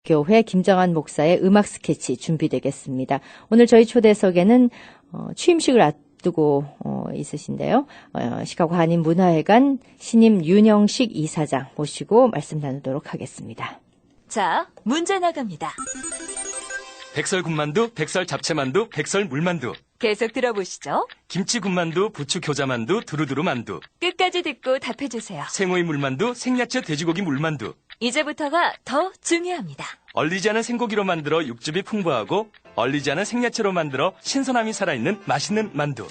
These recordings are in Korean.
교회 김정한 목사의 음악 스케치 준비되겠습니다. 오늘 저희 초대석에는 취임식을 앞두고 있으신데요. 시카고 한인문화회관 신임 윤영식 이사장 모시고 말씀 나누도록 하겠습니다. 자, 문제 나갑니다. 백설 군만두, 백설 잡채만두, 백설 물만두. 계속 들어보시죠. 김치 군만두, 부추 교자만두, 두루두루 만두. 끝까지 듣고 답해주세요. 생오이 물만두, 생야채 돼지고기 물만두. 이제부터가 더 중요합니다. 얼리지 않은 생고기로 만들어 육즙이 풍부하고 얼리지 않은 생야채로 만들어 신선함이 살아있는 맛있는 만두.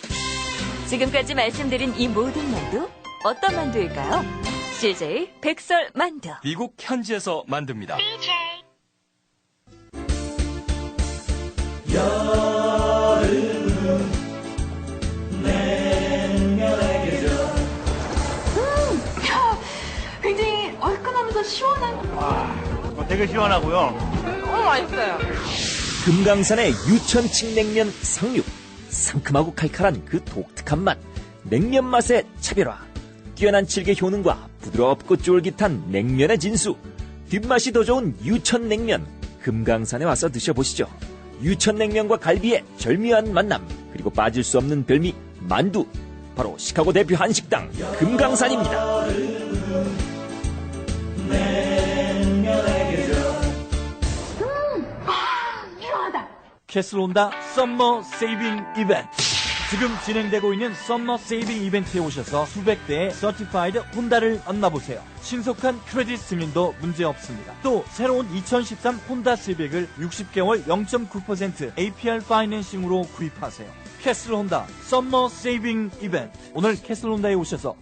지금까지 말씀드린 이 모든 만두, 어떤 만두일까요? CJ 백설 만두. 미국 현지에서 만듭니다. 여름은 냉면의 계절. 굉장히 얼큰하면서 시원한. 되게 시원하고요. 맛있어요. 금강산의 유천칡냉면 상육. 상큼하고 칼칼한 그 독특한 맛. 냉면 맛의 차별화. 뛰어난 질의 효능과 부드럽고 쫄깃한 냉면의 진수. 뒷맛이 더 좋은 유천냉면. 금강산에 와서 드셔보시죠. 유천냉면과 갈비의 절묘한 만남, 그리고 빠질 수 없는 별미 만두. 바로 시카고 대표 한식당 금강산입니다. 시원하다. 캐슬혼다 썸머 세이빙 이벤트. 지금 진행되고 있는 썸머 세이빙 이벤트에 오셔서 수백 대의 서티파이드 혼다를 만나보세요. 신속한 크레딧 승인도 문제없습니다. 또 새로운 2013 혼다 시빅을 60개월 0.9% APR 파이낸싱으로 구입하세요. 캐슬혼다 썸머 세이빙 이벤트. 오늘 캐슬혼다에 오셔서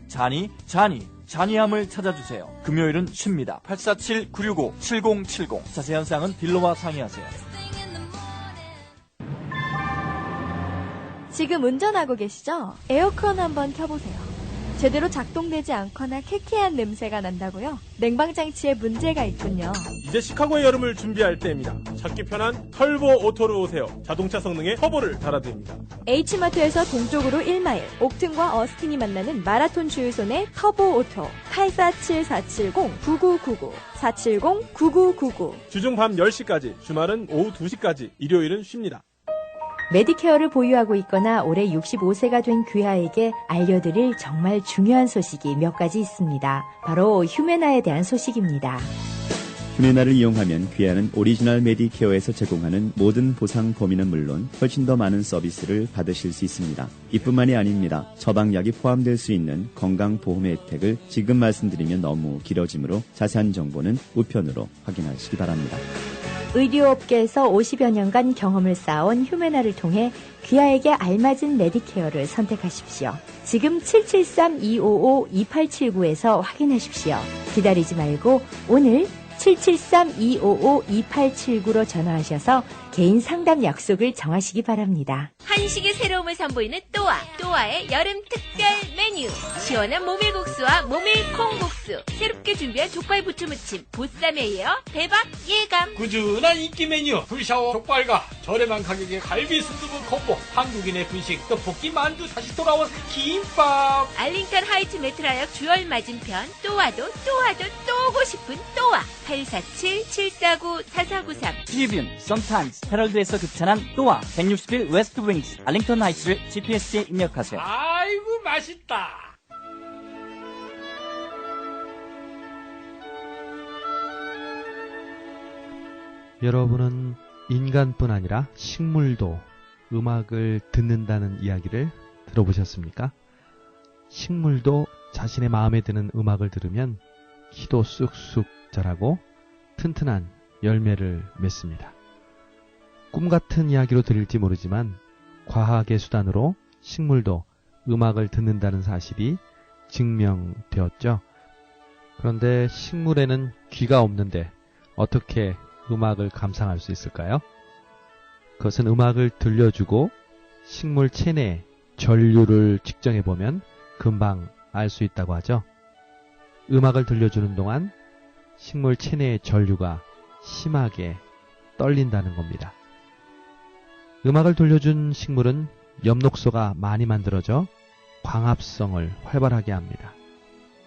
자니함을 찾아주세요. 금요일은 쉽니다. 847-965-7070. 자세한 사항은 딜러와 상의하세요. 지금 운전하고 계시죠? 에어컨 한번 켜보세요. 제대로 작동되지 않거나 쾌쾌한 냄새가 난다고요? 냉방장치에 문제가 있군요. 이제 시카고의 여름을 준비할 때입니다. 찾기 편한 털보 오토로 오세요. 자동차 성능의 터보를 달아드립니다. H마트에서 동쪽으로 1마일, 옥튼과 어스틴이 만나는 마라톤 주유소 내 터보 오토. 847-470-9999 470-9999. 주중 밤 10시까지, 주말은 오후 2시까지, 일요일은 쉽니다. 메디케어를 보유하고 있거나 올해 65세가 된 귀하에게 알려드릴 정말 중요한 소식이 몇 가지 있습니다. 바로 휴메나에 대한 소식입니다. 휴메나를 이용하면 귀하는 오리지널 메디케어에서 제공하는 모든 보상 범위는 물론 훨씬 더 많은 서비스를 받으실 수 있습니다. 이뿐만이 아닙니다. 처방약이 포함될 수 있는 건강보험의 혜택을 지금 말씀드리면 너무 길어지므로 자세한 정보는 우편으로 확인하시기 바랍니다. 의료업계에서 50여 년간 경험을 쌓아온 휴메나를 통해 귀하에게 알맞은 메디케어를 선택하십시오. 지금 773-255-2879에서 확인하십시오. 기다리지 말고 오늘 773-255-2879로 전화하셔서 개인 상담 약속을 정하시기 바랍니다. 한식의 새로움을 선보이는 또아의 여름 특별 메뉴. 시원한 모밀국수와 모밀콩국수, 새롭게 준비한 족발 부추무침, 보쌈에 이어 대박 예감. 꾸준한 인기 메뉴 불샤워 족발과 저렴한 가격의 갈비 순두부 콤보, 한국인의 분식 떡볶이 만두, 다시 돌아온 김밥. 알링턴 하이트 메트라역 주얼 맞은편 또와도 또 오고 싶은 또와. 847-749-4493. 트리뷴, 썸타임스, 헤럴드에서 급찬한 또와 161 웨스트 윙스 알링턴 하이츠를 GPS에 입력하세요. 아이고 맛있다. 여러분은 인간뿐 아니라 식물도 음악을 듣는다는 이야기를 들어보셨습니까? 식물도 자신의 마음에 드는 음악을 들으면 키도 쑥쑥 자라고 튼튼한 열매를 맺습니다. 꿈같은 이야기로 들릴지 모르지만 과학의 수단으로 식물도 음악을 듣는다는 사실이 증명되었죠. 그런데 식물에는 귀가 없는데 어떻게 음악을 감상할 수 있을까요? 그것은 음악을 들려주고 식물 체내 전류를 측정해보면 금방 알 수 있다고 하죠. 음악을 들려주는 동안 식물 체내의 전류가 심하게 떨린다는 겁니다. 음악을 들려준 식물은 엽록소가 많이 만들어져 광합성을 활발하게 합니다.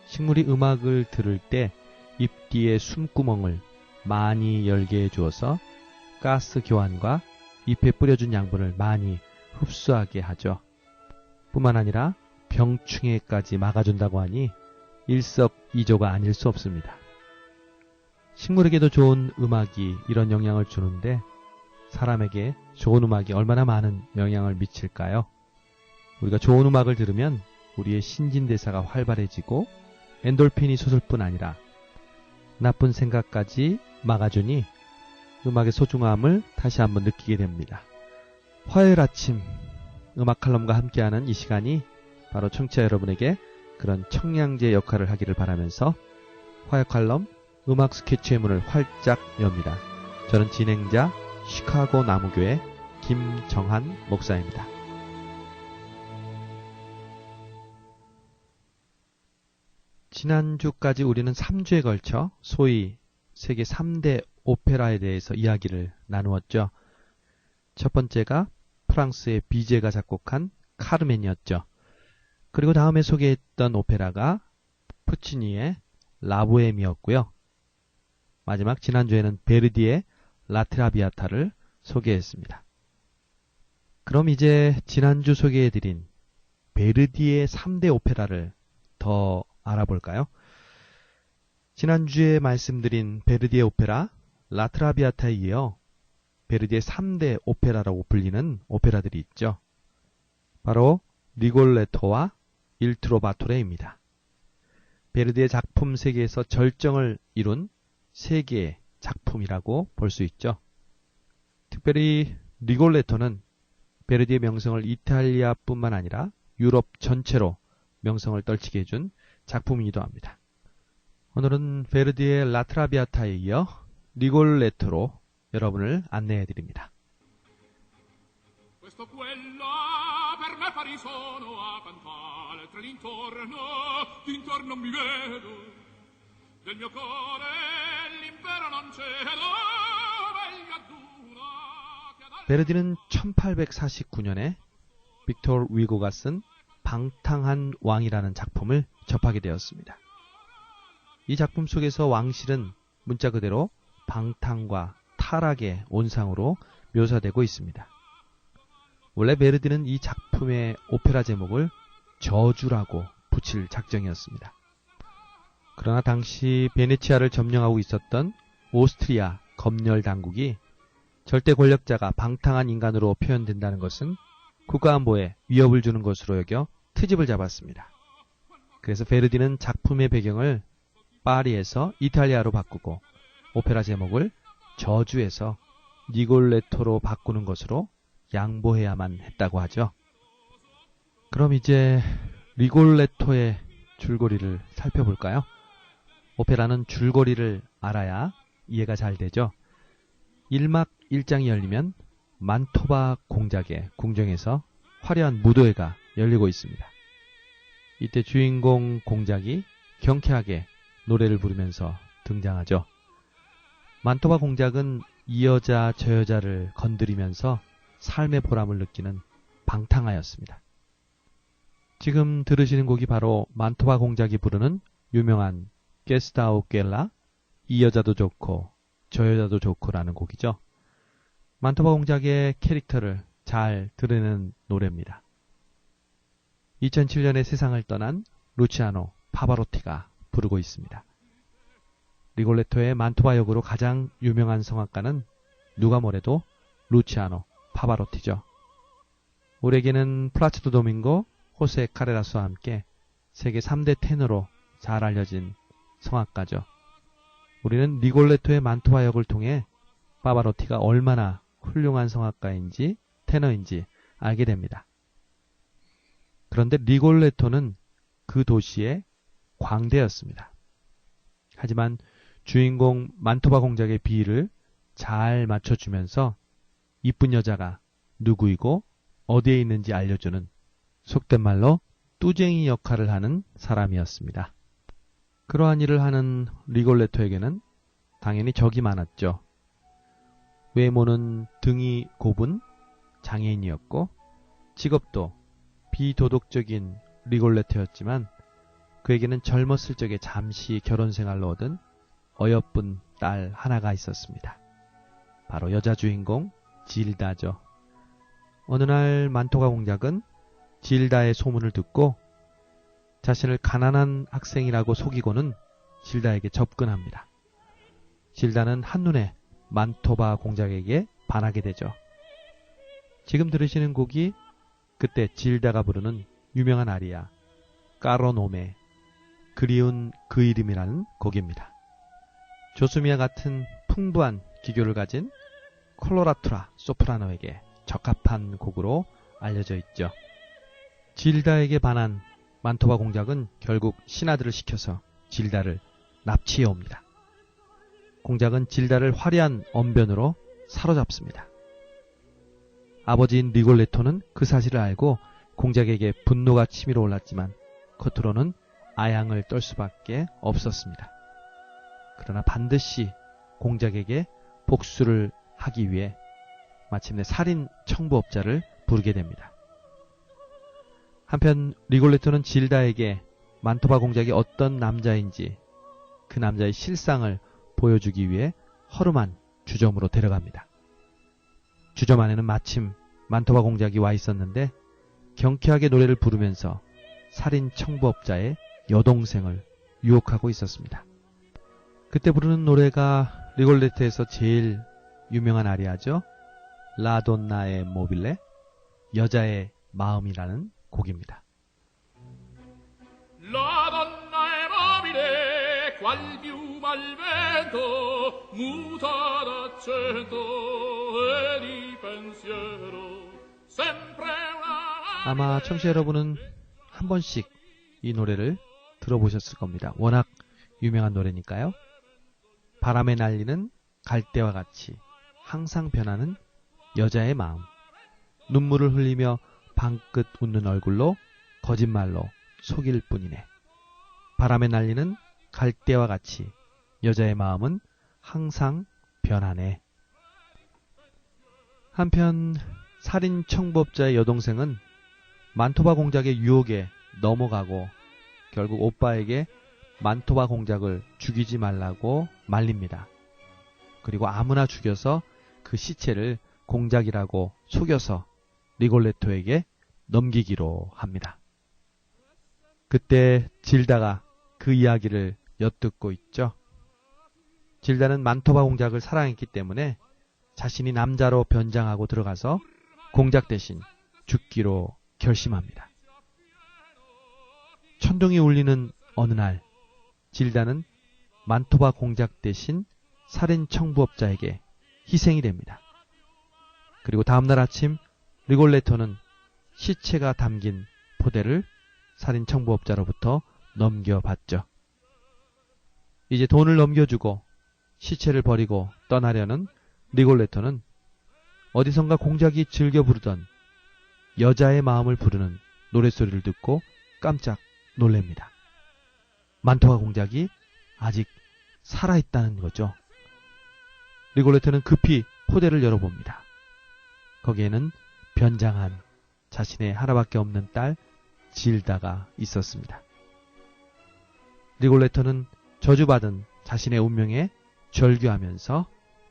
식물이 음악을 들을 때 잎 뒤에 숨구멍을 많이 열게 해주어서 가스 교환과 잎에 뿌려준 양분을 많이 흡수하게 하죠. 뿐만 아니라 병충해까지 막아준다고 하니 일석이조가 아닐 수 없습니다. 식물에게도 좋은 음악이 이런 영향을 주는데 사람에게 좋은 음악이 얼마나 많은 영향을 미칠까요? 우리가 좋은 음악을 들으면 우리의 신진대사가 활발해지고 엔돌핀이 솟을 뿐 아니라 나쁜 생각까지 막아주니 음악의 소중함을 다시 한번 느끼게 됩니다. 화요일 아침 음악 칼럼과 함께하는 이 시간이 바로 청취자 여러분에게 그런 청량제 역할을 하기를 바라면서 화요 칼럼 음악 스케치의 문을 활짝 엽니다. 저는 진행자 시카고 나무교회 김정한 목사입니다. 지난주까지 우리는 3주에 걸쳐 소위 세계 3대 오페라에 대해서 이야기를 나누었죠. 첫 번째가 프랑스의 비제가 작곡한 카르멘이었죠. 그리고 다음에 소개했던 오페라가 푸치니의 라보엠이었고요. 마지막 지난주에는 베르디의 라트라비아타를 소개했습니다. 그럼 이제 지난주 소개해드린 베르디의 3대 오페라를 더 알아볼까요? 지난주에 말씀드린 베르디의 오페라 라트라비아타에 이어 베르디의 3대 오페라라고 불리는 오페라들이 있죠. 바로 리골레토와 일트로바토레입니다. 베르디의 작품 세계에서 절정을 이룬 세계의 작품이라고 볼 수 있죠. 특별히 리골레토는 베르디의 명성을 이탈리아뿐만 아니라 유럽 전체로 명성을 떨치게 해준 작품이기도 합니다. 오늘은 베르디의 라트라비아타에 이어 리골레토로 여러분을 안내해 드립니다. Questo quello per me parisono a cantare tra l'intorno, d'intorno mi vedo, del mio cuore l'impero non cedo, meglio aduna. 베르디는 1849년에 빅토르 위고가 쓴 방탕한 왕이라는 작품을 접하게 되었습니다. 이 작품 속에서 왕실은 문자 그대로 방탕과 타락의 온상으로 묘사되고 있습니다. 원래 베르디는 이 작품의 오페라 제목을 저주라고 붙일 작정이었습니다. 그러나 당시 베네치아를 점령하고 있었던 오스트리아 검열 당국이 절대 권력자가 방탕한 인간으로 표현된다는 것은 국가안보에 위협을 주는 것으로 여겨 트집을 잡았습니다. 그래서 베르디는 작품의 배경을 파리에서 이탈리아로 바꾸고 오페라 제목을 저주에서 니골레토로 바꾸는 것으로 양보해야만 했다고 하죠. 그럼 이제 리골레토의 줄거리를 살펴볼까요? 오페라는 줄거리를 알아야 이해가 잘 되죠. 1막 1장이 열리면 만토바 공작의 궁정에서 화려한 무도회가 열리고 있습니다. 이때 주인공 공작이 경쾌하게 노래를 부르면서 등장하죠. 만토바 공작은 이 여자 저 여자를 건드리면서 삶의 보람을 느끼는 방탕하였습니다. 지금 들으시는 곡이 바로 만토바 공작이 부르는 유명한 게스타오켈라 이 여자도 좋고 저 여자도 좋고라는 곡이죠. 만토바 공작의 캐릭터를 잘 드러내는 노래입니다. 2007년에 세상을 떠난 루치아노 파바로티가 부르고 있습니다. 리골레토의 만토바 역으로 가장 유명한 성악가는 누가 뭐래도 루치아노 파바로티죠. 우리에게는 플라치도 도밍고, 호세 카레라스와 함께 세계 3대 테너로 잘 알려진 성악가죠. 우리는 리골레토의 만토바 역을 통해 파바로티가 얼마나 훌륭한 성악가인지 테너인지 알게 됩니다. 그런데 리골레토는 그 도시의 광대였습니다. 하지만 주인공 만토바 공작의 비위를 잘 맞춰주면서 이쁜 여자가 누구이고 어디에 있는지 알려주는 속된 말로 뚜쟁이 역할을 하는 사람이었습니다. 그러한 일을 하는 리골레토에게는 당연히 적이 많았죠. 외모는 등이 곱은 장애인이었고 직업도 비도덕적인 리골레토였지만 그에게는 젊었을 적에 잠시 결혼 생활로 얻은 어여쁜 딸 하나가 있었습니다. 바로 여자 주인공 질다죠. 어느 날 만토가 공작은 질다의 소문을 듣고 자신을 가난한 학생이라고 속이고는 질다에게 접근합니다. 질다는 한눈에 만토바 공작에게 반하게 되죠. 지금 들으시는 곡이 그때 질다가 부르는 유명한 아리아 까로노메 그리운 그 이름이라는 곡입니다. 조수미와 같은 풍부한 기교를 가진 콜로라투라 소프라노에게 적합한 곡으로 알려져 있죠. 질다에게 반한 만토바 공작은 결국 신하들을 시켜서 질다를 납치해 옵니다. 공작은 질다를 화려한 언변으로 사로잡습니다. 아버지인 리골레토는 그 사실을 알고 공작에게 분노가 치밀어 올랐지만 겉으로는 아양을 떨 수밖에 없었습니다. 그러나 반드시 공작에게 복수를 하기 위해 마침내 살인 청부업자를 부르게 됩니다. 한편 리골레토는 질다에게 만토바 공작이 어떤 남자인지 그 남자의 실상을 보여주기 위해 허름한 주점으로 데려갑니다. 주점 안에는 마침 만토바 공작이 와 있었는데 경쾌하게 노래를 부르면서 살인 청부업자의 여동생을 유혹하고 있었습니다. 그때 부르는 노래가 리골레토에서 제일 유명한 아리아죠. 라돈나의 모빌레, 여자의 마음이라는 곡입니다. La donna è mobile, qual piuma al vento, muta d'accento e di pensiero, sempre una... 아마 청취자 여러분은 한 번씩 이 노래를 들어보셨을 겁니다. 워낙 유명한 노래니까요. 바람에 날리는 갈대와 같이 항상 변하는 여자의 마음. 눈물을 흘리며 방긋 웃는 얼굴로 거짓말로 속일 뿐이네. 바람에 날리는 갈대와 같이 여자의 마음은 항상 변하네. 한편 살인 청부업자의 여동생은 만토바 공작의 유혹에 넘어가고 결국 오빠에게 만토바 공작을 죽이지 말라고 말립니다. 그리고 아무나 죽여서 그 시체를 공작이라고 속여서 리골레토에게 넘기기로 합니다. 그때 질다가 그 이야기를 엿듣고 있죠. 질다는 만토바 공작을 사랑했기 때문에 자신이 남자로 변장하고 들어가서 공작 대신 죽기로 결심합니다. 천둥이 울리는 어느 날 질다는 만토바 공작 대신 살인 청부업자에게 희생이 됩니다. 그리고 다음날 아침 리골레토는 시체가 담긴 포대를 살인 청부업자로부터 넘겨받죠. 이제 돈을 넘겨주고 시체를 버리고 떠나려는 리골레토는 어디선가 공작이 즐겨 부르던 여자의 마음을 부르는 노랫소리를 듣고 깜짝 놀랍니다. 만토바 공작이 아직 살아있다는 거죠. 리골레토는 급히 포대를 열어봅니다. 거기에는 변장한 자신의 하나밖에 없는 딸 질다가 있었습니다. 리골레토는 저주받은 자신의 운명에 절규하면서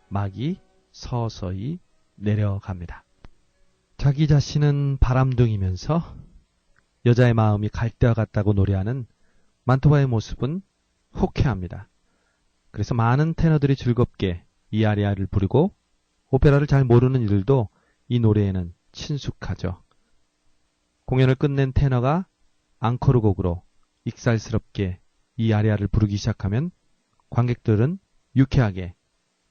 막이 서서히 내려갑니다. 자기 자신은 바람둥이면서 여자의 마음이 갈대와 같다고 노래하는 만토바의 모습은 호쾌합니다. 그래서 많은 테너들이 즐겁게 이 아리아를 부르고 오페라를 잘 모르는 이들도 이 노래에는 친숙하죠. 공연을 끝낸 테너가 앙코르 곡으로 익살스럽게 이 아리아를 부르기 시작하면 관객들은 유쾌하게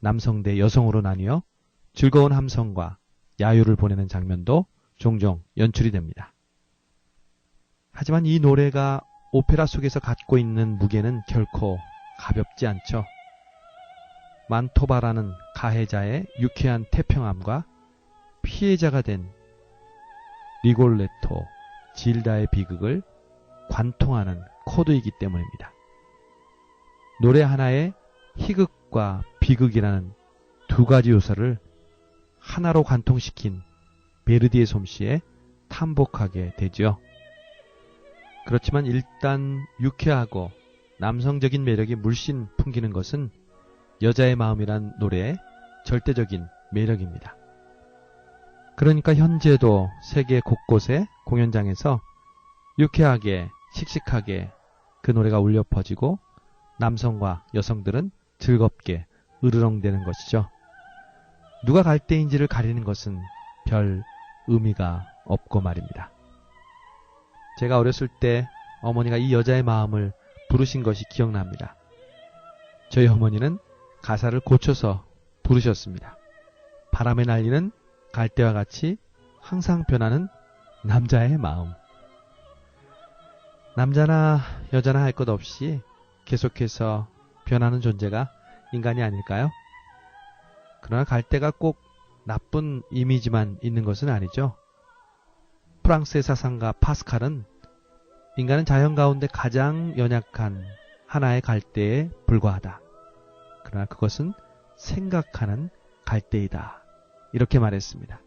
남성 대 여성으로 나뉘어 즐거운 함성과 야유를 보내는 장면도 종종 연출이 됩니다. 하지만 이 노래가 오페라 속에서 갖고 있는 무게는 결코 가볍지 않죠. 만토바라는 가해자의 유쾌한 태평함과 피해자가 된 리골레토, 질다의 비극을 관통하는 코드이기 때문입니다. 노래 하나에 희극과 비극이라는 두 가지 요소를 하나로 관통시킨 베르디의 솜씨에 탐복하게 되죠. 그렇지만 일단 유쾌하고 남성적인 매력이 물씬 풍기는 것은 여자의 마음이란 노래의 절대적인 매력입니다. 그러니까 현재도 세계 곳곳의 공연장에서 유쾌하게, 씩씩하게 그 노래가 울려 퍼지고 남성과 여성들은 즐겁게 으르렁대는 것이죠. 누가 갈대인지를 가리는 것은 별 의미가 없고 말입니다. 제가 어렸을 때 어머니가 이 여자의 마음을 부르신 것이 기억납니다. 저희 어머니는 가사를 고쳐서 부르셨습니다. 바람에 날리는 갈대와 같이 항상 변하는 남자의 마음. 남자나 여자나 할 것 없이 계속해서 변하는 존재가 인간이 아닐까요? 그러나 갈대가 꼭 나쁜 이미지만 있는 것은 아니죠. 프랑스의 사상가 파스칼은 인간은 자연 가운데 가장 연약한 하나의 갈대에 불과하다. 그러나 그것은 생각하는 갈대이다. 이렇게 말했습니다.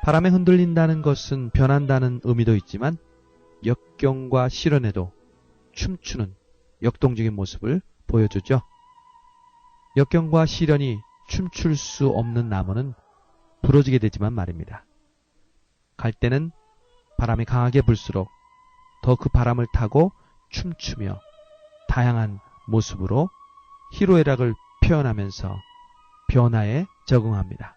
바람에 흔들린다는 것은 변한다는 의미도 있지만 역경과 시련에도 춤추는 역동적인 모습을 보여주죠. 역경과 시련이 춤출 수 없는 나무는 부러지게 되지만 말입니다. 갈대는 바람이 강하게 불수록 더 그 바람을 타고 춤추며 다양한 모습으로 희로애락을 표현하면서 변화에 적응합니다.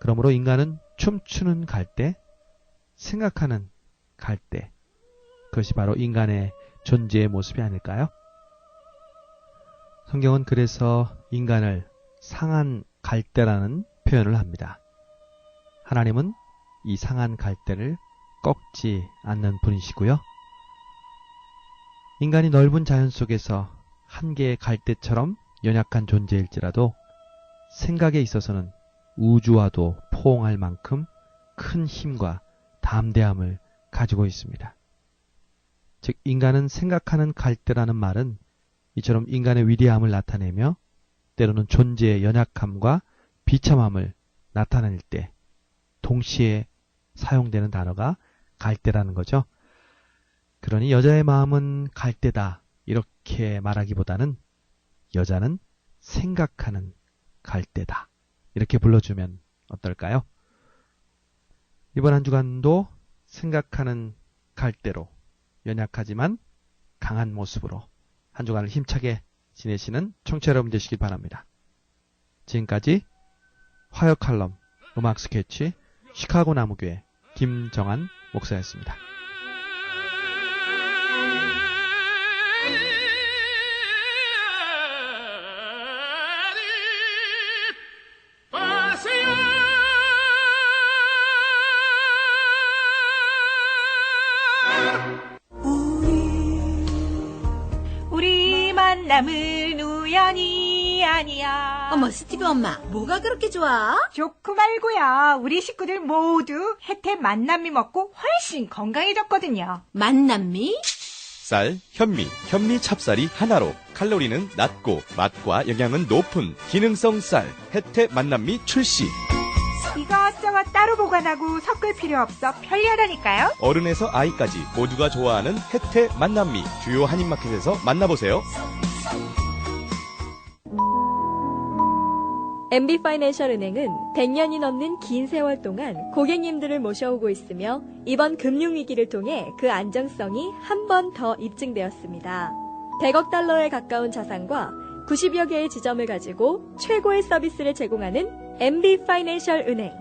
그러므로 인간은 춤추는 갈대, 생각하는 갈대, 그것이 바로 인간의 존재의 모습이 아닐까요? 성경은 그래서 인간을 상한 갈대라는 표현을 합니다. 하나님은 이 상한 갈대를 꺾지 않는 분이시고요. 인간이 넓은 자연 속에서 한 개의 갈대처럼 연약한 존재일지라도 생각에 있어서는 우주와도 포옹할 만큼 큰 힘과 담대함을 가지고 있습니다. 즉 인간은 생각하는 갈대라는 말은 이처럼 인간의 위대함을 나타내며 때로는 존재의 연약함과 비참함을 나타낼 때 동시에 사용되는 단어가 갈대라는 거죠. 그러니 여자의 마음은 갈대다 이렇게 말하기보다는 여자는 생각하는 갈대다 이렇게 불러주면 어떨까요? 이번 한 주간도 생각하는 갈대로 연약하지만 강한 모습으로 한 주간을 힘차게 지내시는 청취자 여러분 되시길 바랍니다. 지금까지 화요 칼럼 음악 스케치 시카고 나무교회 김정한 목사였습니다. 우리 만남은 우연이 아니야. 어머, 스티브 엄마, 뭐가 그렇게 좋아? 좋고 말고야. 우리 식구들 모두 혜태 만남미 먹고 훨씬 건강해졌거든요. 만남미? 쌀, 현미 찹쌀이 하나로 칼로리는 낮고 맛과 영양은 높은 기능성 쌀 혜태 만남미 출시. 이것저것 따로 보관하고 섞을 필요 없어 편리하다니까요. 어른에서 아이까지 모두가 좋아하는 혜태 만남미 주요 한인마켓에서 만나보세요. MB파이낸셜은행은 100년이 넘는 긴 세월 동안 고객님들을 모셔오고 있으며 이번 금융위기를 통해 그 안정성이 한 번 더 입증되었습니다. 100억 달러에 가까운 자산과 90여 개의 지점을 가지고 최고의 서비스를 제공하는 MB파이낸셜 은행.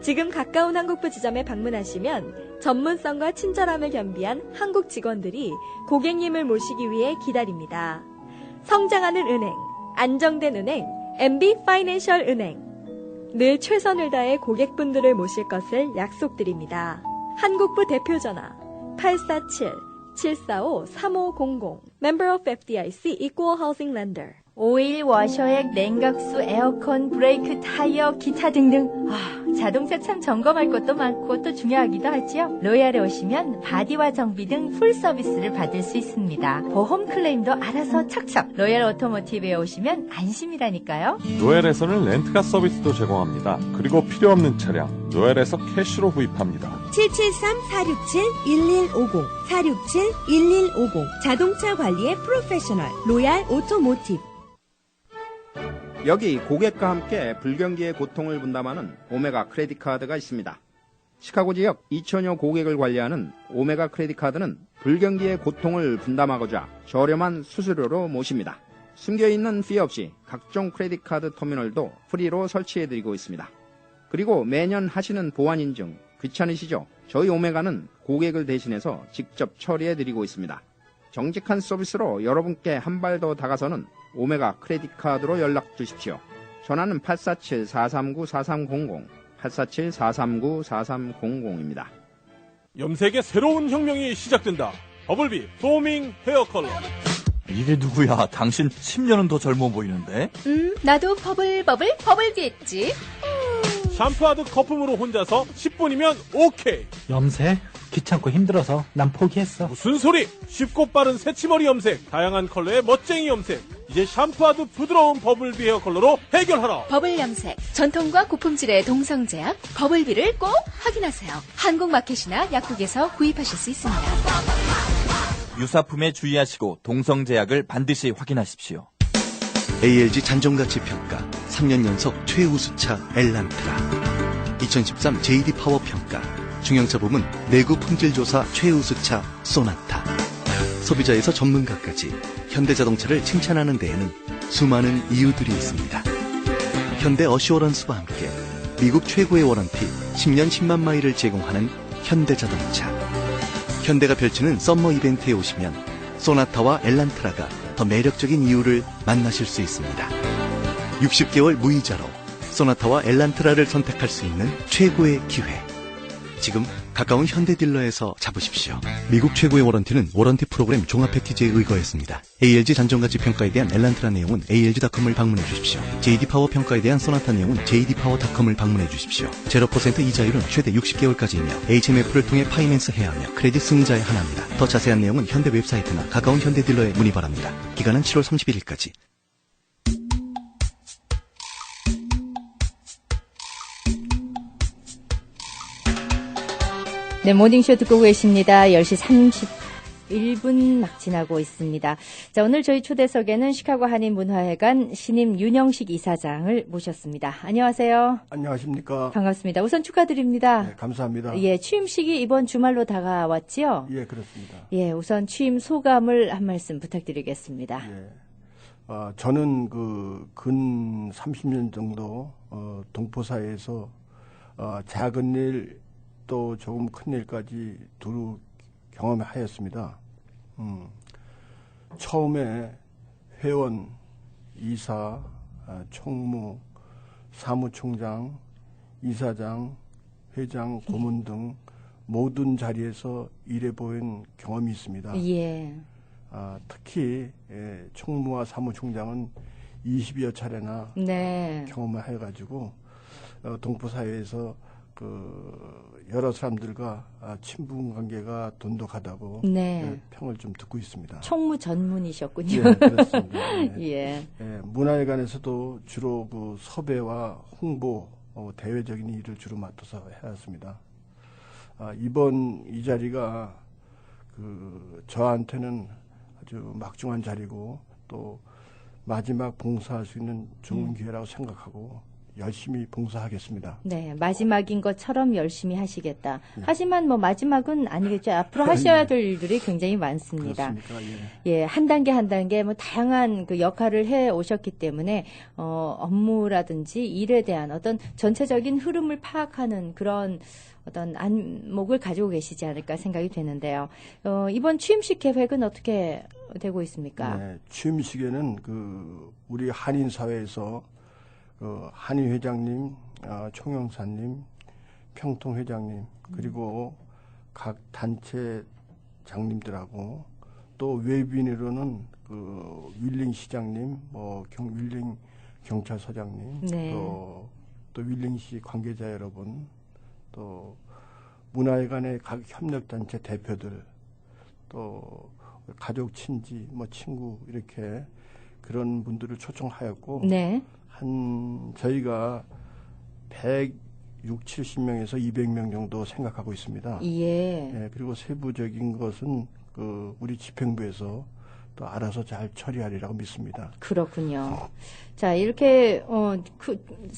지금 가까운 한국부 지점에 방문하시면 전문성과 친절함을 겸비한 한국 직원들이 고객님을 모시기 위해 기다립니다. 성장하는 은행, 안정된 은행, MB파이낸셜 은행. 늘 최선을 다해 고객분들을 모실 것을 약속드립니다. 한국부 대표전화 847-745-3500 Member of FDIC Equal Housing Lender. 오일, 워셔액, 냉각수, 에어컨, 브레이크, 타이어, 기타 등등. 자동차 참 점검할 것도 많고 또 중요하기도 하지요. 로얄에 오시면 바디와 정비 등 풀 서비스를 받을 수 있습니다. 보험 클레임도 알아서 척척. 로얄 오토모티브에 오시면 안심이라니까요. 로얄에서는 렌트카 서비스도 제공합니다. 그리고 필요 없는 차량 로얄에서 캐시로 구입합니다. 773-467-1150 467-1150 자동차 관리의 프로페셔널 로얄 오토모티브. 여기 고객과 함께 불경기의 고통을 분담하는 오메가 크레딧 카드가 있습니다. 시카고 지역 2천여 고객을 관리하는 오메가 크레딧 카드는 불경기의 고통을 분담하고자 저렴한 수수료로 모십니다. 숨겨있는 피 없이 각종 크레딧 카드 터미널도 프리로 설치해드리고 있습니다. 그리고 매년 하시는 보안 인증 귀찮으시죠? 저희 오메가는 고객을 대신해서 직접 처리해드리고 있습니다. 정직한 서비스로 여러분께 한 발 더 다가서는 오메가 크레딧 카드로 연락 주십시오. 전화는 847-439-4300, 847-439-4300입니다. 염색의 새로운 혁명이 시작된다. 버블비 포밍 헤어 컬러. 이게 누구야? 당신 10년은 더 젊어 보이는데? 나도 버블비했지. 샴푸하듯 거품으로 혼자서 10분이면 오케이. 염색? 귀찮고 힘들어서 난 포기했어. 무슨 소리? 쉽고 빠른 새치머리 염색, 다양한 컬러의 멋쟁이 염색. 이제 샴푸하듯 부드러운 버블비 헤어 컬러로 해결하라. 버블 염색, 전통과 고품질의 동성제약 버블비를 꼭 확인하세요. 한국마켓이나 약국에서 구입하실 수 있습니다. 유사품에 주의하시고 동성제약을 반드시 확인하십시오. ALG 잔정가치 평가 3년 연속 최우수차 엘란트라. 2013 JD 파워 평가 중형차 부문 내구 품질조사 최우수차 소나타. 소비자에서 전문가까지 현대자동차를 칭찬하는 데에는 수많은 이유들이 있습니다. 현대 어시오런스와 함께 미국 최고의 워런티 10년 10만 마일을 제공하는 현대자동차. 현대가 펼치는 썸머 이벤트에 오시면 소나타와 엘란트라가 더 매력적인 이유를 만나실 수 있습니다. 60개월 무이자로 소나타와 엘란트라를 선택할 수 있는 최고의 기회. 지금 가까운 현대딜러에서 잡으십시오. 미국 최고의 워런티는 워런티 프로그램 종합 패키지에 의거했습니다. ALG 잔정가치 평가에 대한 엘란트라 내용은 ALG.com을 방문해 주십시오. JD 파워 평가에 대한 소나타 내용은 JD파워.com을 방문해 주십시오. 0% 이자율은 최대 60개월까지이며 HMF를 통해 파이낸스 해야 하며 크레딧 승자의 하나입니다. 더 자세한 내용은 현대 웹사이트나 가까운 현대딜러에 문의 바랍니다. 기간은 7월 31일까지. 네, 모닝쇼 듣고 계십니다. 10시 31분 막 지나고 있습니다. 자, 오늘 저희 초대석에는 시카고 한인문화회관 신임 윤영식 이사장을 모셨습니다. 안녕하세요. 안녕하십니까. 반갑습니다. 우선 축하드립니다. 네, 감사합니다. 예, 취임식이 이번 주말로 다가왔지요? 예, 그렇습니다. 예, 우선 취임 소감을 한 말씀 부탁드리겠습니다. 예. 저는 근 30년 정도 동포사회에서 작은 일 또 조금 큰 일까지 두루 경험하였습니다. 처음에 회원, 이사, 총무, 사무총장, 이사장, 회장, 고문 등 모든 자리에서 일해본 경험이 있습니다. 예. 특히 총무와 사무총장은 20여 차례나 네. 경험을 해가지고 동포사회에서 여러 사람들과 친분 관계가 돈독하다고 네. 평을 좀 듣고 있습니다. 총무 전문이셨군요. 예, 그렇습니다. 네. 예. 예, 문화회관에서도 주로 섭외와 홍보, 대외적인 일을 주로 맡아서 해왔습니다. 이번 이 자리가 저한테는 아주 막중한 자리고 또 마지막 봉사할 수 있는 좋은 기회라고 생각하고 열심히 봉사하겠습니다. 네, 마지막인 것처럼 열심히 하시겠다. 네. 하지만 마지막은 아니겠죠. 앞으로 하셔야 될 일들이 굉장히 많습니다. 그렇습니까? 예, 한 단계 한 단계 다양한 역할을 해 오셨기 때문에 업무라든지 일에 대한 어떤 전체적인 흐름을 파악하는 그런 어떤 안목을 가지고 계시지 않을까 생각이 되는데요. 이번 취임식 계획은 어떻게 되고 있습니까? 네, 취임식에는 우리 한인 사회에서 한인 회장님, 총영사님, 평통 회장님, 그리고 각 단체 장님들하고 또 외빈으로는 윌링 시장님, 윌링 경찰서장님, 네. 또 윌링시 관계자 여러분, 또 문화회관의 각 협력단체 대표들, 또 가족, 친지, 친구 이렇게 그런 분들을 초청하였고. 네. 저희가 160, 70명에서 200명 정도 생각하고 있습니다. 예. 예, 그리고 세부적인 것은 우리 집행부에서 또 알아서 잘 처리하리라고 믿습니다. 그렇군요. 자, 이렇게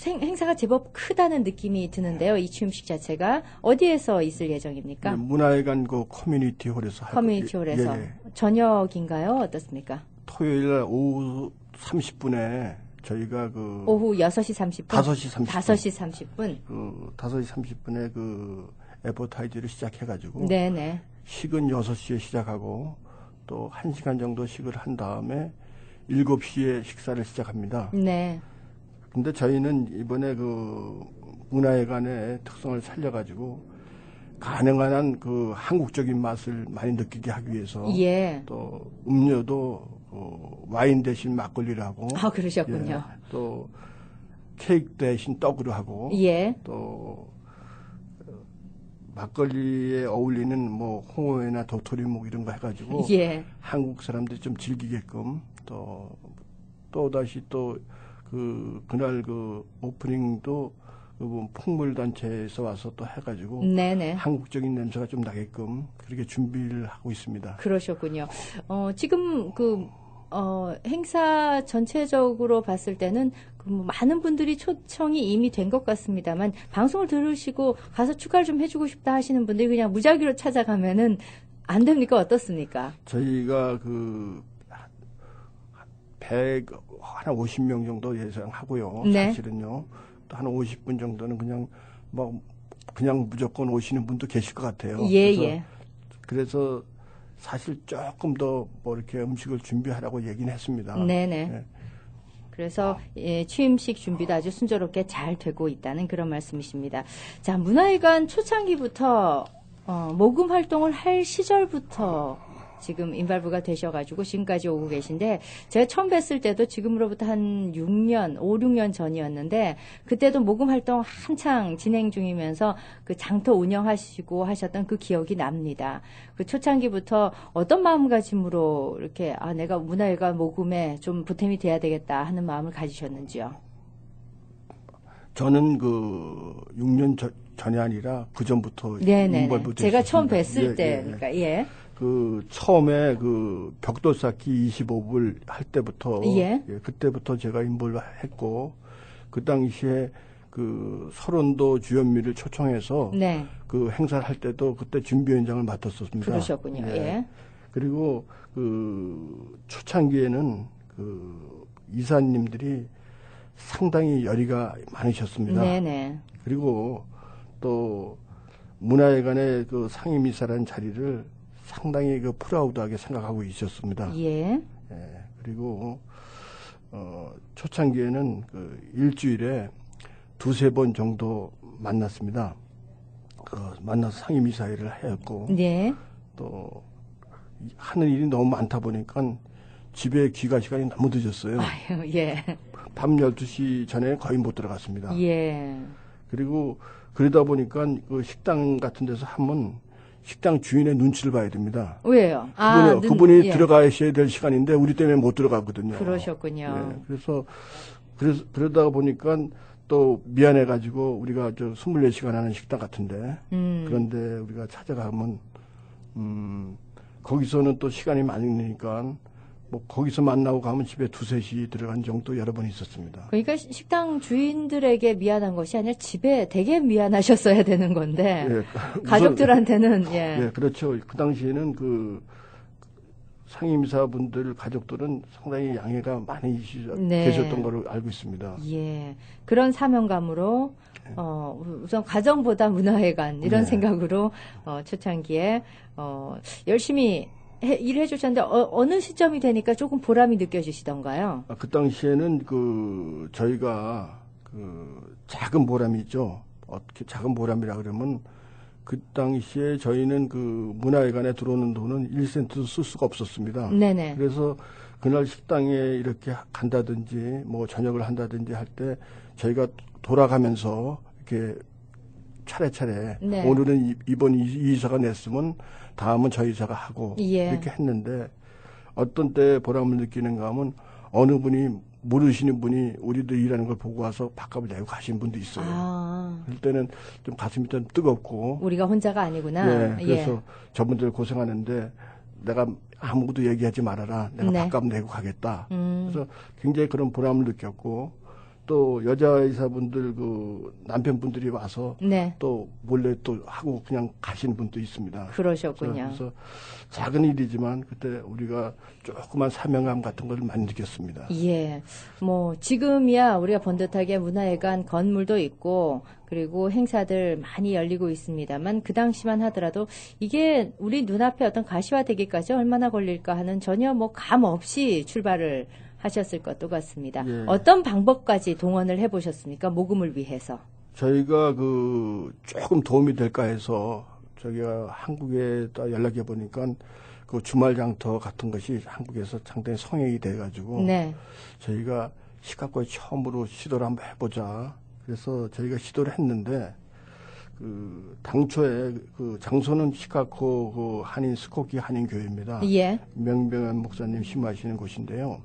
행사가 제법 크다는 느낌이 드는데요. 이 취임식 자체가 어디에서 있을 예정입니까? 문화회관 그 커뮤니티 홀에서 커뮤니티 홀에서 예. 저녁인가요? 어떻습니까? 토요일 날 오후 30분에 저희가 그 오후 6시 30분? 5시 30분. 5시 30분? 5시 30분에 그 애버타이즈를 시작해가지고 네네. 식은 6시에 시작하고 또 1시간 정도 식을 한 다음에 7시에 식사를 시작합니다. 네. 근데 저희는 이번에 그 문화회관의 특성을 살려가지고 가능한 한 그 한국적인 맛을 많이 느끼게 하기 위해서 예. 또 음료도 와인 대신 막걸리를 하고 그러셨군요. 예, 또 케이크 대신 떡으로 하고 예. 또 막걸리에 어울리는 뭐 홍어회나 도토리묵 이런 거 해가지고 예. 한국 사람들이 좀 즐기게끔 또 다시 또 그날 그 오프닝도 그 풍물단체에서 와서 또 해가지고 네네. 한국적인 냄새가 좀 나게끔 그렇게 준비를 하고 있습니다. 그러셨군요. 지금 행사 전체적으로 봤을 때는 많은 분들이 초청이 이미 된 것 같습니다만 방송을 들으시고 가서 추가를 좀 해주고 싶다 하시는 분들이 그냥 무작위로 찾아가면은 안 됩니까? 어떻습니까? 저희가 한 50명 정도 예상하고요. 네. 사실은요. 또 한 50분 정도는 그냥 무조건 오시는 분도 계실 것 같아요. 예. 그래서 사실 조금 더 이렇게 음식을 준비하라고 얘기는 했습니다. 네네. 네. 그래서 취임식 준비도 아주 순조롭게 잘 되고 있다는 그런 말씀이십니다. 자, 문화회관 초창기부터 모금 활동을 할 시절부터 지금 인발부가 되셔가지고 지금까지 오고 계신데 제가 처음 뵀을 때도 지금으로부터 한 6년 전이었는데 그때도 모금 활동 한창 진행 중이면서 그 장터 운영하시고 하셨던 그 기억이 납니다. 그 초창기부터 어떤 마음가짐으로 이렇게 내가 문화회관 모금에 좀 보탬이 돼야 되겠다 하는 마음을 가지셨는지요? 저는 6년 전이 아니라 그 전부터 인발부 제가 처음 뵀을 예, 때, 그러니까 예. 처음에 벽돌 쌓기 25을 할 때부터 예. 그때부터 제가 인볼브 했고 그 당시에 서른도 주연미를 초청해서 네. 그 행사를 할 때도 그때 준비위원장을 맡았었습니다. 그러셨군요. 예. 그리고 초창기에는 이사님들이 상당히 열의가 많으셨습니다. 네네. 그리고 또 문화회관의 상임이사라는 자리를 상당히 프라우드하게 생각하고 있었습니다. 예. 그리고 초창기에는 일주일에 2-3번 정도 만났습니다. 만나서 상임이사회를 하였고 네. 또 하는 일이 너무 많다 보니까 집에 귀가 시간이 너무 늦었어요. 아유, 예. 밤 12시 전에 거의 못 들어갔습니다. 예. 그리고 그러다 보니까 식당 같은 데서 하면 식당 주인의 눈치를 봐야 됩니다. 왜요? 그분이 예. 들어가셔야 될 시간인데 우리 때문에 못 들어가거든요. 그러셨군요. 예, 그래서 그러다 보니까 또 미안해가지고 우리가 24시간 하는 식당 같은데 그런데 우리가 찾아가면 거기서는 또 시간이 많으니까 거기서 만나고 가면 집에 2-3시 들어간 적도 여러 번 있었습니다. 그러니까 식당 주인들에게 미안한 것이 아니라 집에 되게 미안하셨어야 되는 건데 예, 가족들한테는 예, 그렇죠. 그 당시에는 상임이사분들 가족들은 상당히 양해가 많이 계셨던 걸로 알고 있습니다. 예, 그런 사명감으로 우선 가정보다 문화회관 이런 생각으로 초창기에 열심히 일해 주셨는데 어느 시점이 되니까 조금 보람이 느껴지시던가요? 그 당시에는 저희가 작은 보람이 있죠. 어떻게 작은 보람이라 그러면 그 당시에 저희는 문화회관에 들어오는 돈은 1센트도 쓸 수가 없었습니다. 네네. 그래서 그날 식당에 이렇게 간다든지 저녁을 한다든지 할 때 저희가 돌아가면서 이렇게 차례차례 네. 오늘은 이번 이 이사가 냈으면 다음은 저 이사가 하고 예. 이렇게 했는데 어떤 때 보람을 느끼는가 하면 어느 분이 모르시는 분이 우리도 일하는 걸 보고 와서 밥값을 내고 가신 분도 있어요. 그럴 때는 좀 가슴이 좀 뜨겁고 우리가 혼자가 아니구나. 예, 그래서 저분들 고생하는데 내가 아무것도 얘기하지 말아라. 내가 네. 밥값 내고 가겠다. 그래서 굉장히 그런 보람을 느꼈고 또 여자 의사분들 그 남편분들이 와서 네. 또 몰래 또 하고 그냥 가시는 분도 있습니다. 그러셨군요. 그래서 작은 일이지만 그때 우리가 조그만 사명감 같은 걸 많이 느꼈습니다. 예. 뭐, 지금이야 우리가 번듯하게 문화회관 건물도 있고, 그리고 행사들 많이 열리고 있습니다만, 그 당시만 하더라도 이게 우리 눈앞에 어떤 가시화되기까지 얼마나 걸릴까 하는 전혀 뭐 감 없이 출발을 하셨을 것도 같습니다. 예. 어떤 방법까지 동원을 해보셨습니까? 모금을 위해서. 저희가 그 조금 도움이 될까 해서 저희가 한국에 또 연락해 보니까 그 주말 장터 같은 것이 한국에서 상당히 성행이 돼가지고 네. 저희가 시카고에 처음으로 시도를 한번 해보자. 그래서 저희가 시도를 했는데 그 당초에 그 장소는 시카고 그 한인 스코키 한인 교회입니다. 예. 명병현 목사님 심하시는 곳인데요.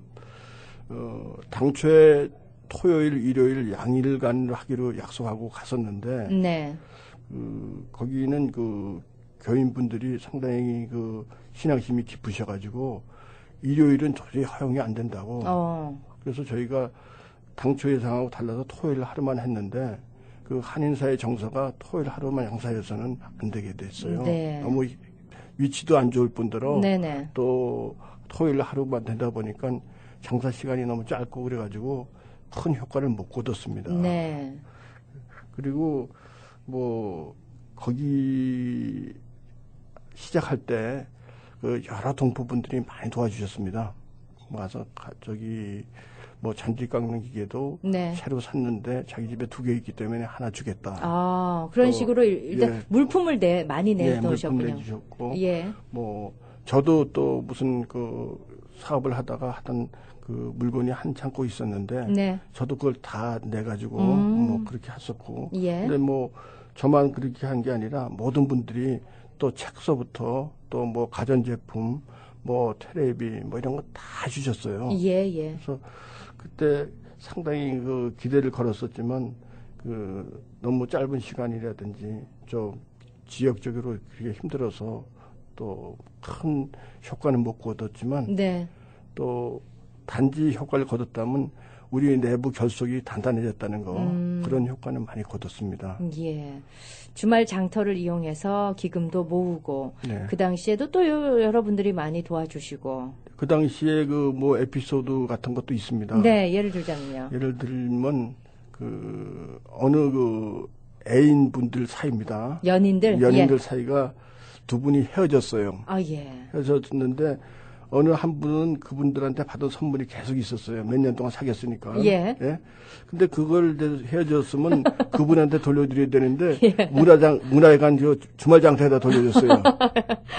당초에 토요일, 일요일 양일간 하기로 약속하고 갔었는데, 네. 거기는 그 교인분들이 상당히 그 신앙심이 깊으셔가지고 일요일은 도저히 허용이 안 된다고. 그래서 저희가 당초 예상하고 달라서 토요일 하루만 했는데 그 한인사의 정서가 토요일 하루만 양사해서는 안 되게 됐어요. 네. 너무 위치도 안 좋을 뿐더러 네네. 또 토요일 하루만 되다 보니까 장사 시간이 너무 짧고 그래가지고 큰 효과를 못 거뒀습니다. 네. 그리고 뭐 거기 시작할 때 그 여러 동포분들이 많이 도와주셨습니다. 와서 저기 뭐 잔디 깎는 기계도 네. 새로 샀는데 자기 집에 2개 있기 때문에 하나 주겠다. 아, 그런 또, 식으로 일단 예. 물품을 많이 예, 내놓으셨군요. 물품 내주셨고, 예. 뭐 저도 또 무슨 그 사업을 하다가 하던 그 물건이 한 창고 있었는데, 네. 저도 그걸 다 내가지고 뭐 그렇게 했었고, 예. 근데 뭐 저만 그렇게 한 게 아니라 모든 분들이 또 책서부터 또 뭐 가전제품, 뭐 테레비 뭐 이런 거 다 주셨어요. 예, 예. 그래서 그때 상당히 그 기대를 걸었었지만 그 너무 짧은 시간이라든지 좀 지역적으로 그게 힘들어서 또 큰 효과는 못 거뒀지만 네. 또 단지 효과를 거뒀다면 우리 내부 결속이 단단해졌다는 거 그런 효과는 많이 거뒀습니다. 예. 주말 장터를 이용해서 기금도 모으고 네. 그 당시에도 또 여러분들이 많이 도와주시고 그 당시에 그 뭐 에피소드 같은 것도 있습니다. 네, 예를 들자면요. 예를 들면 그 어느 그 애인분들 사이입니다. 연인들 연인들 예. 사이가 두 분이 헤어졌어요. 아, 예. 헤어졌는데 어느 한 분은 그분들한테 받은 선물이 계속 있었어요. 몇 년 동안 사귀었으니까. 예. 근데 그걸 헤어졌으면 그분한테 돌려드려야 되는데 예. 문화회관 주말 장터에다 돌려줬어요.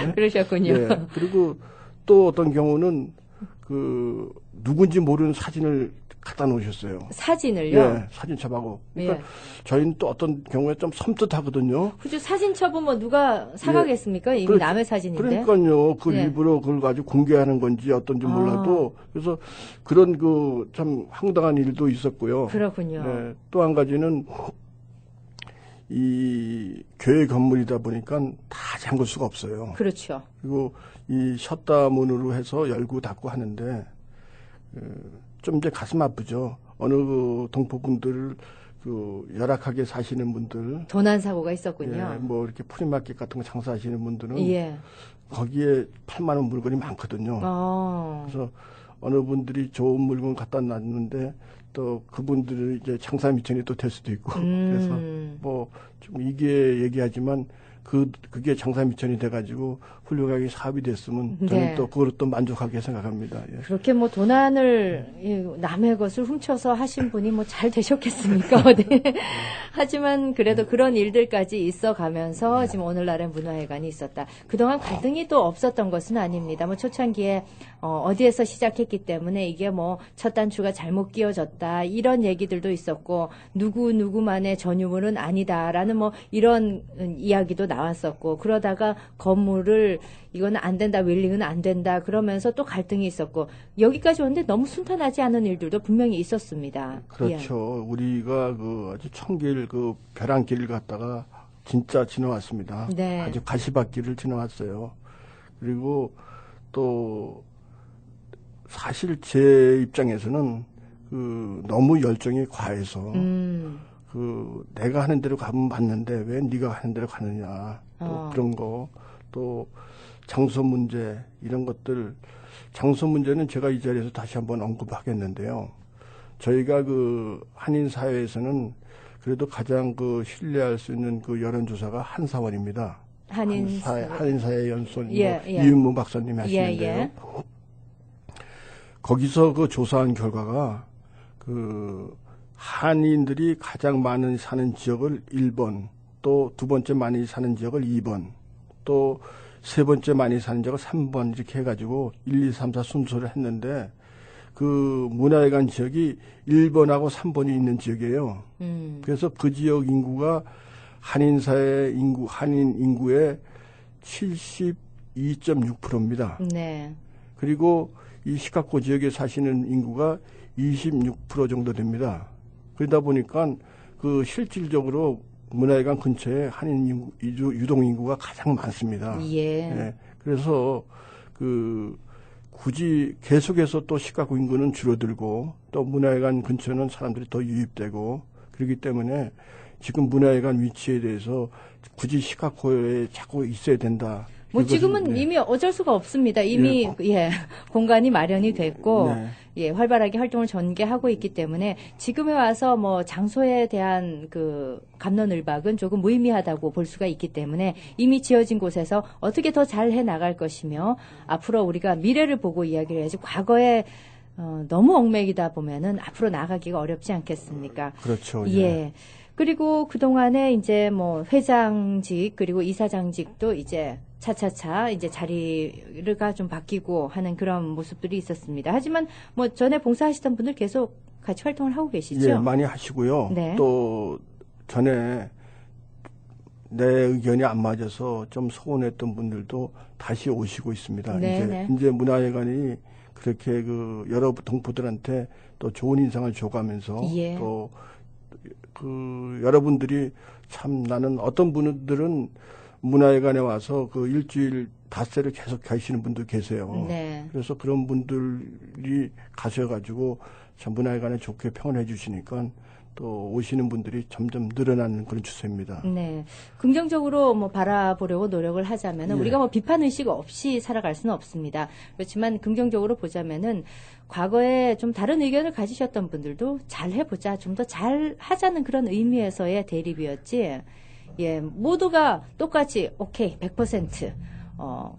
예? 그러셨군요. 예. 그리고 또 어떤 경우는 그 누군지 모르는 사진을 갖다 놓으셨어요. 사진을요? 예, 사진첩하고. 그러니까 예. 저희는 또 어떤 경우에 좀 섬뜩하거든요. 그죠. 사진첩은 뭐 누가 사가겠습니까? 이미 그래, 남의 사진인데. 그러니까요. 그 예. 일부러 그걸 가지고 공개하는 건지 어떤지 몰라도 그래서 그런 그 참 황당한 일도 있었고요. 그렇군요. 네, 또 한 가지는 이 교회 건물이다 보니까 다 잠글 수가 없어요. 그렇죠. 그리고 이 셧다 문으로 해서 열고 닫고 하는데 좀 이제 가슴 아프죠. 어느 그 동포분들 그 열악하게 사시는 분들 도난 사고가 있었군요. 예, 뭐 이렇게 프리마켓 같은 거 장사하시는 분들은 예. 거기에 팔만원 물건이 많거든요. 그래서 어느 분들이 좋은 물건 갖다 놨는데 또 그분들이 이제 장사 미천이 또 될 수도 있고 그래서 뭐 좀 이게 얘기하지만 그게 장사 미천이 돼가지고 훌륭하게 사업이 됐으면 저는 네. 또 그걸 또 만족하게 생각합니다. 예. 그렇게 뭐 도난을 남의 것을 훔쳐서 하신 분이 뭐 잘 되셨겠습니까? 네. 하지만 그래도 그런 일들까지 있어가면서 지금 오늘날의 문화회관이 있었다. 그동안 갈등이 또 없었던 것은 아닙니다. 뭐 초창기에 어디에서 시작했기 때문에 이게 뭐 첫 단추가 잘못 끼워졌다 이런 얘기들도 있었고 누구만의 전유물은 아니다라는 뭐 이런 이야기도 나왔었고 그러다가 건물을 이거는 안 된다, 웰링은 안 된다 그러면서 또 갈등이 있었고 여기까지 왔는데 너무 순탄하지 않은 일들도 분명히 있었습니다. 그렇죠. 우리가 그 아주 천길 그 벼랑길을 갔다가 진짜 지나왔습니다. 네. 아주 가시밭길을 지나왔어요. 그리고 또 사실 제 입장에서는 너무 열정이 과해서 내가 하는 대로 가면 맞는데 왜 네가 하는 대로 가느냐 또 그런 거 또 장소 문제 이런 것들 장소 문제는 제가 이 자리에서 다시 한번 언급하겠는데요. 저희가 한인 사회에서는 그래도 가장 신뢰할 수 있는 여론조사가 한사원입니다. 한인사회 연수원 이윤무 박사님이 하시는데요. 거기서 조사한 결과가 한인들이 가장 많이 사는 지역을 1번, 또 두 번째 많이 사는 지역을 2번, 또 세 번째 많이 사는 지역을 3번 이렇게 해가지고 1, 2, 3, 4 순서를 했는데 문화회관 지역이 1번하고 3번이 있는 지역이에요. 그래서 그 지역 인구가 한인 인구의 72.6%입니다. 네. 그리고 이 시카고 지역에 사시는 인구가 26% 정도 됩니다. 그러다 보니까 실질적으로 문화회관 근처에 한인 유동 인구가 가장 많습니다. 예. 그래서 굳이 계속해서 또 시카고 인구는 줄어들고 또 문화회관 근처는 사람들이 더 유입되고 그렇기 때문에 지금 문화회관 위치에 대해서 굳이 시카고에 자꾸 있어야 된다. 지금은 이미 어쩔 수가 없습니다. 이미 공간이 마련이 됐고 활발하게 활동을 전개하고 있기 때문에 지금에 와서 장소에 대한 갑론을박은 조금 무의미하다고 볼 수가 있기 때문에 이미 지어진 곳에서 어떻게 더 잘 해 나갈 것이며 앞으로 우리가 미래를 보고 이야기를 해야지 과거에 너무 얽매이다 보면은 앞으로 나가기가 어렵지 않겠습니까? 그렇죠. 예. 그리고 그동안에 이제 회장직 그리고 이사장직도 이제 차차차 이제 자리가 좀 바뀌고 하는 그런 모습들이 있었습니다. 하지만 전에 봉사하시던 분들 계속 같이 활동을 하고 계시죠? 예, 많이 하시고요. 네. 또 전에 내 의견이 안 맞아서 좀 서운했던 분들도 다시 오시고 있습니다. 이제 문화회관이 그렇게 여러 동포들한테 또 좋은 인상을 줘가면서 또 여러분들이 참 나는 어떤 분들은 문화회관에 와서 일주일 닷새를 계속 가시는 분도 계세요. 네. 그래서 그런 분들이 가셔가지고 참 문화회관에 좋게 평을 해주시니까 또 오시는 분들이 점점 늘어나는 그런 추세입니다. 네. 긍정적으로 바라보려고 노력을 하자면은 우리가 비판 의식 없이 살아갈 수는 없습니다. 그렇지만 긍정적으로 보자면은 과거에 좀 다른 의견을 가지셨던 분들도 잘 해보자, 좀 더 잘 하자는 그런 의미에서의 대립이었지. 모두가 똑같이 오케이 100%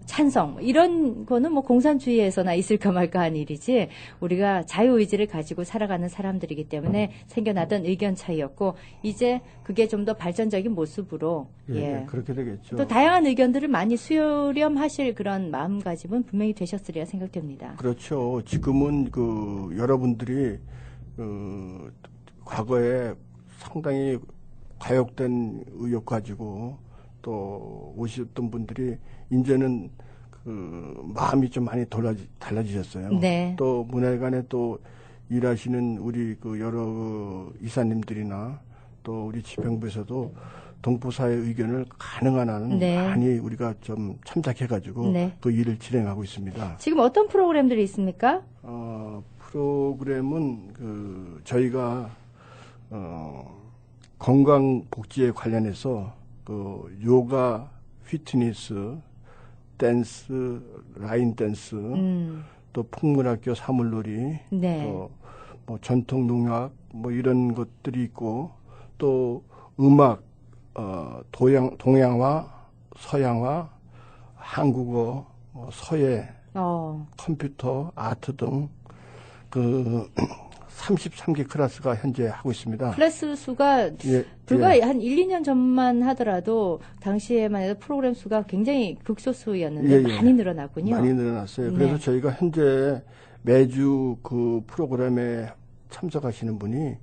찬성 이런 거는 공산주의에서나 있을까 말까 한 일이지 우리가 자유의지를 가지고 살아가는 사람들이기 때문에 생겨나던 의견 차이였고 이제 그게 좀 더 발전적인 모습으로 그렇게 되겠죠. 또 다양한 의견들을 많이 수렴하실 그런 마음가짐은 분명히 되셨으리라 생각됩니다. 그렇죠. 지금은 여러분들이 과거에 상당히 과욕된 의욕 가지고 또 오셨던 분들이 이제는 마음이 좀 많이 달라지셨어요. 네. 또 문화회관에 또 일하시는 우리 여러 이사님들이나 또 우리 집행부에서도 동포사회 의견을 가능한 한은 많이 우리가 좀 참작해가지고 그 일을 진행하고 있습니다. 지금 어떤 프로그램들이 있습니까? 프로그램은 저희가 건강복지에 관련해서 요가, 피트니스, 댄스, 라인 댄스, 또 풍물학교 사물놀이, 또 전통 농악 이런 것들이 있고 또 음악, 동양화, 서양화, 한국어, 서예, 컴퓨터, 아트 등 33개 클래스가 현재 하고 있습니다. 클래스 수가 불과 한 1, 2년 전만 하더라도 당시에만 해도 프로그램 수가 굉장히 극소수였는데 많이 늘어났군요. 많이 늘어났어요. 그래서 저희가 현재 매주 그 프로그램에 참석하시는 분이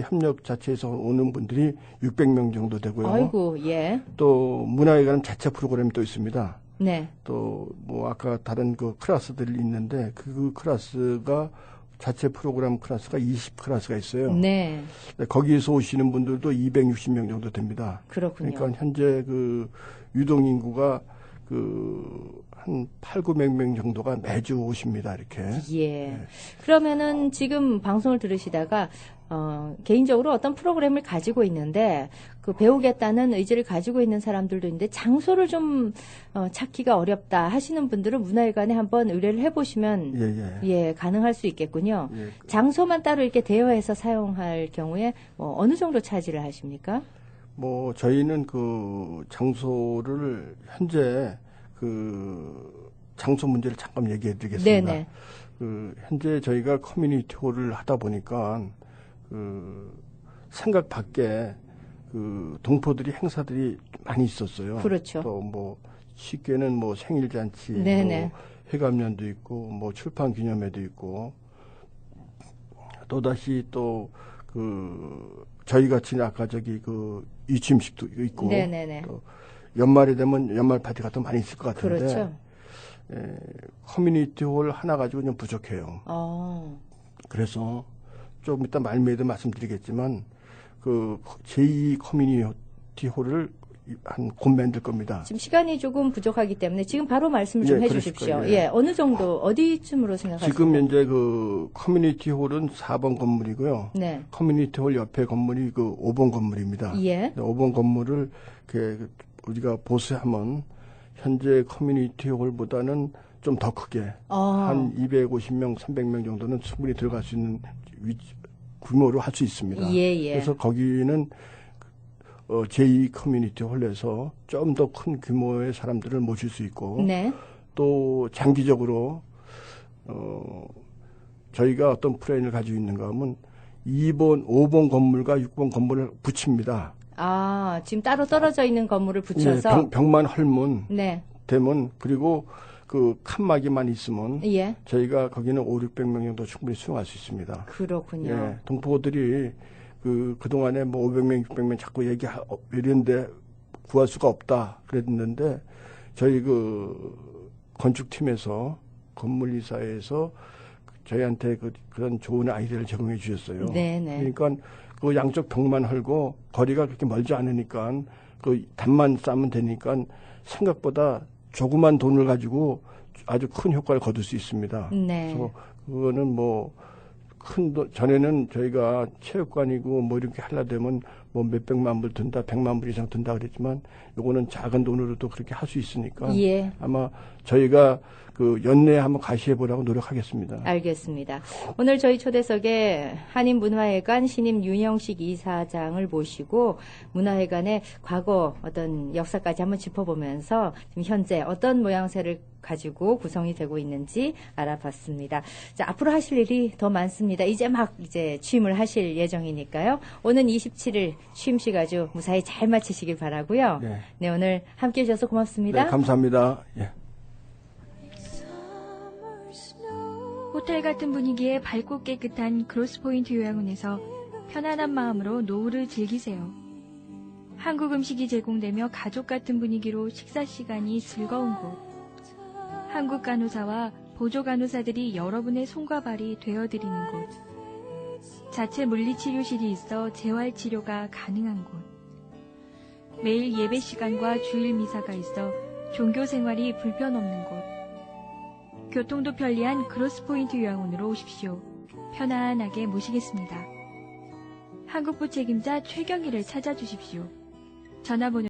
협력 자체에서 오는 분들이 600명 정도 되고요. 아이고, 또 문화회관 자체 프로그램이 또 있습니다. 네. 또 아까 다른 클래스들이 있는데 그 클래스가 자체 프로그램 클래스가 20클래스가 있어요. 네. 거기에서 오시는 분들도 260명 정도 됩니다. 그렇군요. 그러니까 현재 유동 인구가 한 800~900명 정도가 매주 오십니다. 이렇게. 예. 네. 그러면은 지금 방송을 들으시다가 개인적으로 어떤 프로그램을 가지고 있는데 그 배우겠다는 의지를 가지고 있는 사람들도 있는데 장소를 좀 찾기가 어렵다 하시는 분들은 문화회관에 한번 의뢰를 해보시면 예, 가능할 수 있겠군요. 예. 장소만 따로 이렇게 대여해서 사용할 경우에 어느 정도 차지를 하십니까? 뭐 저희는 그 장소를 현재 그 장소 문제를 잠깐 얘기해드리겠습니다. 네네. 현재 저희가 커뮤니티 홀을 하다 보니까 생각 밖에 동포들이 행사들이 많이 있었어요. 그렇죠. 또 뭐 쉽게는 뭐 생일잔치, 네네. 뭐 회감년도 있고, 뭐 출판 기념회도 있고, 또 다시 또 저희 같이 아까 저기 이취임식도 있고, 네네네. 또 연말이 되면 연말 파티가 더 많이 있을 것 같은데, 그렇죠. 커뮤니티 홀 하나 가지고 좀 부족해요. 그래서 좀 이따 말미에도 말씀드리겠지만 제2 커뮤니티 홀을 곧 만들 겁니다. 지금 시간이 조금 부족하기 때문에 지금 바로 말씀을 좀 해주십시오. 예, 어느 정도 어디쯤으로 생각하십니까? 지금 현재 커뮤니티 홀은 4번 건물이고요. 네. 커뮤니티 홀 옆에 건물이 5번 건물입니다. 예. 5번 건물을 우리가 보수하면 현재 커뮤니티 홀보다는 좀 더 크게 한 250명, 300명 정도는 충분히 들어갈 수 있는 규모로 할 수 있습니다. 그래서 거기는 제2 커뮤니티 홀에서 좀 더 큰 규모의 사람들을 모실 수 있고 네. 또 장기적으로 저희가 어떤 플랜을 가지고 있는가 하면 5번 건물과 6번 건물을 붙입니다. 지금 따로 떨어져 있는 건물을 붙여서 네, 벽만 헐면 네. 되면 그리고 칸막이만 있으면 예. 저희가 거기는 500~600명 정도 충분히 수용할 수 있습니다. 그렇군요. 예, 동포들이 그동안에 뭐 500명, 600명 자꾸 이랬는데 구할 수가 없다 그랬는데 저희 건축팀에서 건물이사에서 저희한테 그런 좋은 아이디어를 제공해 주셨어요. 네네. 그러니까 양쪽 벽만 헐고 거리가 그렇게 멀지 않으니까 담만 쌓으면 되니까 생각보다 조그만 돈을 가지고 아주 큰 효과를 거둘 수 있습니다. 네. 그래서 그거는 뭐 전에는 저희가 체육관이고 뭐 이렇게 하려 되면 뭐 몇백만 불 든다, 100만 불 이상 든다 그랬지만 요거는 작은 돈으로도 그렇게 할 수 있으니까 예. 아마 저희가 연내에 한번 가시해 보라고 노력하겠습니다. 알겠습니다. 오늘 저희 초대석에 한인문화회관 신임 윤영식 이사장을 모시고 문화회관의 과거 어떤 역사까지 한번 짚어보면서 지금 현재 어떤 모양새를 가지고 구성이 되고 있는지 알아봤습니다. 자, 앞으로 하실 일이 더 많습니다. 이제 취임을 하실 예정이니까요. 오는 27일 취임식 아주 무사히 잘 마치시길 바라고요. 네, 오늘 함께해 주셔서 고맙습니다. 네, 감사합니다. 예. 호텔 같은 분위기의 밝고 깨끗한 그로스포인트 요양원에서 편안한 마음으로 노후를 즐기세요. 한국 음식이 제공되며 가족 같은 분위기로 식사 시간이 즐거운 곳. 한국 간호사와 보조 간호사들이 여러분의 손과 발이 되어드리는 곳. 자체 물리치료실이 있어 재활치료가 가능한 곳. 매일 예배 시간과 주일 미사가 있어 종교 생활이 불편 없는 곳. 교통도 편리한 그로스포인트 요양원으로 오십시오. 편안하게 모시겠습니다. 한국부 책임자 최경희를 찾아주십시오. 전화번호